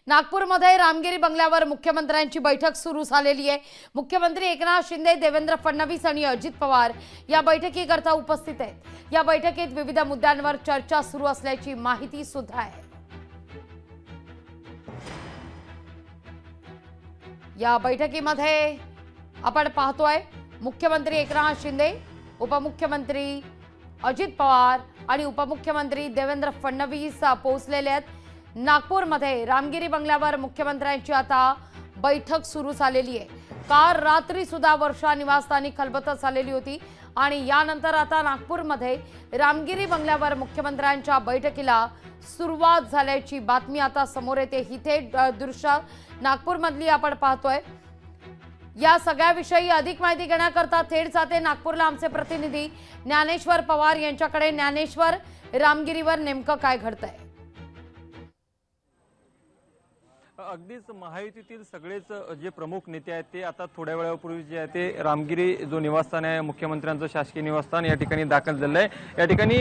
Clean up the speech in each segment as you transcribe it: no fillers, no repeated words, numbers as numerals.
नागपूरमध्ये रामगिरी बंगल्यावर मुख्यमंत्र्यांची बैठक सुरू झालेली आहे। मुख्यमंत्री एकनाथ शिंदे, देवेंद्र फडणवीस आणि अजित पवार या बैठकीकरता उपस्थित आहेत। या बैठकीत विविध मुद्द्यांवर चर्चा सुरू असल्याची माहिती सुद्धा आहे। या बैठकीमध्ये आपण पाहतोय मुख्यमंत्री एकनाथ शिंदे, उपमुख्यमंत्री अजित पवार आणि उपमुख्यमंत्री देवेंद्र फडणवीस पोहोचलेले आहेत। नागपूरमध्ये रामगिरी बंगल्यावर मुख्यमंत्र्यांची आता बैठक सुरू झालेली आहे। काल रात्री सुद्धा वर्षा निवासस्थानी खलबत झालेली होती आणि यानंतर आता नागपूरमध्ये रामगिरी बंगल्यावर मुख्यमंत्र्यांच्या बैठकीला सुरुवात झाल्याची बातमी आता समोर येते। ही थेट दृश्य नागपूरमधली आपण पाहतोय। या सगळ्याविषयी अधिक माहिती घेण्याकरता थेट जाते नागपूरला आमचे प्रतिनिधी ज्ञानेश्वर पवार यांच्याकडे। ज्ञानेश्वर, रामगिरीवर नेमकं काय घडतंय? अगदीच महायुतीतील सगळेच जे प्रमुख नेते आहेत ते आता थोड्या वेळापूर्वी जे आहे ते रामगिरी जो निवासस्थान आहे मुख्यमंत्र्यांचं शासकीय निवासस्थान या ठिकाणी दाखल झालं आहे। या ठिकाणी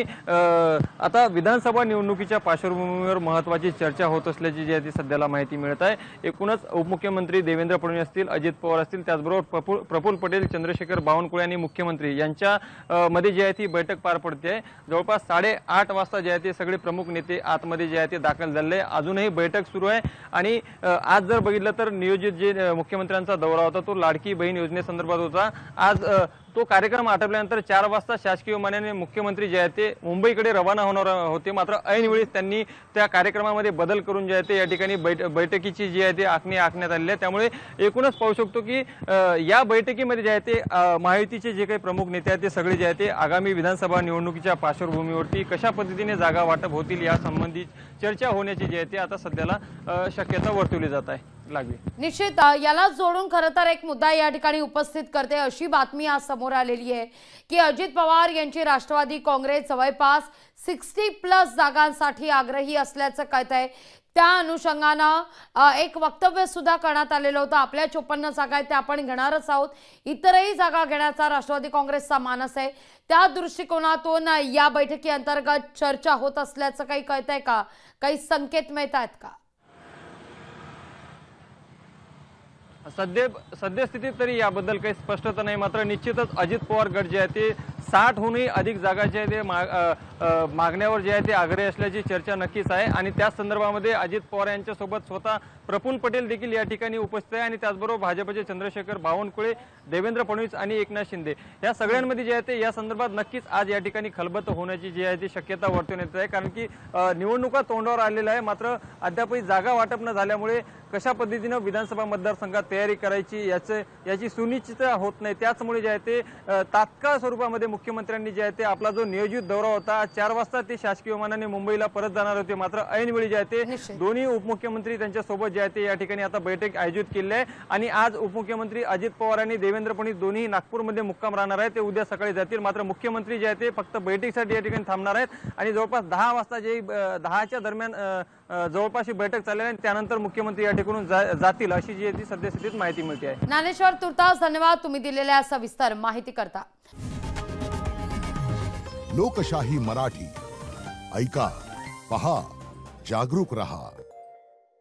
आता विधानसभा निवडणुकीच्या पार्श्वभूमीवर महत्त्वाची चर्चा होत असल्याची जी आहे ती सध्याला माहिती मिळत आहे। एकूणच उपमुख्यमंत्री देवेंद्र फडणवीस असतील, अजित पवार असतील, त्याचबरोबर प्रफुल्ल पटेल, चंद्रशेखर बावनकुळे आणि मुख्यमंत्री यांच्या मध्ये जी आहे ती बैठक पार पडते आहे। जवळपास 8:30 वाजता जे आहे ते सगळे प्रमुख नेते आतमध्ये जे आहे ते दाखल झाले। अजूनही बैठक सुरू आहे आणि आज जर बघितलं तर नियोजित जे मुख्यमंत्र्यांचा दौरा होता तो लाडकी बहीण योजनेसंदर्भात होता। आज तो कार्यक्रम आटोपल्यानंतर 4 वाजता शासकीय विमानाने मुख्यमंत्री जे आहे ते मुंबईकडे रवाना होणार होते। मात्र ऐनवेळी त्यांनी त्या कार्यक्रमामध्ये बदल करून जे आहे ते या ठिकाणी बैठकीची जी आहे ती आखणी आखण्यात आली आहे। त्यामुळे एकूणच पाहू शकतो की या बैठकीमध्ये जे आहे ते महायुतीचे जे काही प्रमुख नेते आहेत ते सगळे जे आहे ते आगामी विधानसभा निवडणुकीच्या पार्श्वभूमीवरती कशा पद्धतीने जागा वाटप होतील या संबंधित चर्चा होण्याची जी आहे ती आता सध्याला शक्यता वर्तवली जात आहे। निश्चित याला जोडून खरं तर एक मुद्दा या ठिकाणी उपस्थित करते अशी बातमी आज समोर आलेली आहे की अजित पवार यांची राष्ट्रवादी काँग्रेस जवळपास 60+ जागांसाठी आग्रही असल्याचं कळतंय। त्या अनुषंगाने एक वक्तव्य सुद्धा करण्यात आलेलं होतं। आपल्या 54 जागा आहेत त्या आपण घेणारच आहोत, इतरही जागा घेण्याचा राष्ट्रवादी काँग्रेसचा मानस आहे। त्या दृष्टिकोनातून या बैठकी अंतर्गत चर्चा होत असल्याचं काही कळतंय का? काही संकेत मिळतात का? सद्यस्थितीत तरी याबद्दल काही स्पष्टता नाही। मात्र निश्चितच अजित पवार गट जे आहे ते 60हूनही अधिक जागा जे आहे ते मागण्यावर जे आहे ते आग्रही असल्याची चर्चा नक्कीच आहे आणि त्या संदर्भामध्ये अजित पवार यांच्यासोबत स्वतः प्रफुल्ल पटेल देखील या ठिकाणी उपस्थित आहे आणि त्याचबरोबर भाजपचे चंद्रशेखर बावनकुळे, देवेंद्र फडणवीस आणि एकनाथ शिंदे या सगळ्यांमध्ये जे आहे ते या संदर्भात नक्कीच आज या ठिकाणी खलबत होण्याची जी आहे ती शक्यता वर्तवण्यात आहे। कारण की निवडणुका तोंडावर आलेल्या आहे मात्र अद्यापही जागा वाटप न झाल्यामुळे कशा पद्धतीने विधानसभा मतदारसंघात तयारी करायची याची सुनिश्चितता होत नाही। त्याचमुळे जे आहे ते तात्काळ स्वरूपामध्ये मुख्यमंत्र्यांनी जे आहे ते आपला जो नियोजित दौरा होता 4 वाजता ते शासकीय विमानाने मुंबईला परत जाणार होते। मात्र ऐनवेळी जे आहे ते दोन्ही उपमुख्यमंत्री त्यांच्यासोबत जे आहे ते या ठिकाणी आता बैठक आयोजित केली आहे आणि आज उपमुख्यमंत्री अजित पवार आणि देवेंद्र फडणवीस दोन्ही नागपूरमध्ये मुक्काम राहणार आहेत। ते उद्या सकाळी जातील। मात्र मुख्यमंत्री जे आहे ते फक्त बैठकीसाठी या ठिकाणी थांबणार आहेत आणि जवळपास 10 वाजता जे 10च्या दरम्यान जवळपास ही बैठक चालली आहे त्यानंतर मुख्यमंत्री या ठिकाणून जातील अशी जी आहे ती सद्यस्थितीत माहिती मिळते आहे। ज्ञानेश्वर, तुर्तास धन्यवाद तुम्ही दिलेल्या सविस्तर माहिती करता। लोकशाही मराठी ऐका, पहा, जागरूक रहा।